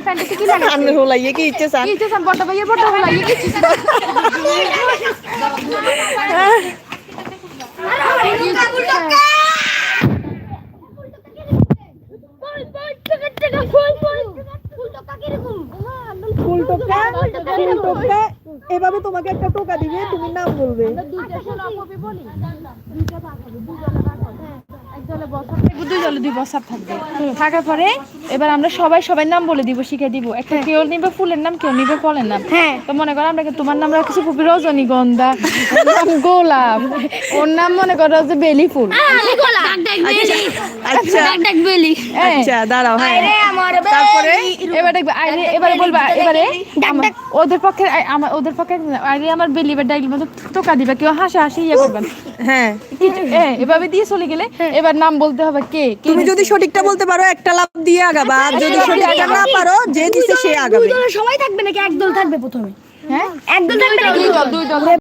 প্যান্টে কি লাগে আন্নে হলাইয়ে কি ইচ্ছে চান ইচ্ছে সান বড় ভাইয়ের বড় হলাইয়ে কি ইচ্ছে ফুল টোকা এভাবে তোমাকে একটা টোকা দিবে তুমি নাম বলবে দুই বছর থাকবে থাকার পরে এবার আমরা সবাই নাম বলে দিব শিখে দিব একটা কেউ নিবে ফুলের নাম কেউ নিবে ফলের নাম তো মনে করো আমরা তোমার নাম রাখছি ফুপি রজনীগন্ধা ওর নাম গোলাপ ওর নাম মনে করো যে বেলি ফুল আচ্ছা আচ্ছা দাঁড়াও হ্যাঁ তারপরে এবার দেখবে এবারে বলবা এবারে ওদের পক্ষে আরে আমার বেলি এবার ডাইল মতো টোকা দিবে কেউ হাসি ইয়ে করবেন হ্যাঁ এভাবে দিয়ে চলে গেলে এবার নাম বলতে হবে কে তুমি যদি সঠিকটা বলতে পারো একটা লাভ দিয়ে আগাবা আর যদি সঠিকটা না পারো যে দিছে সে আগাবে সবাই থাকবে নাকি একদল থাকবে প্রথমে? হ্যাঁ একদল থাকবে নাকি? দুই দল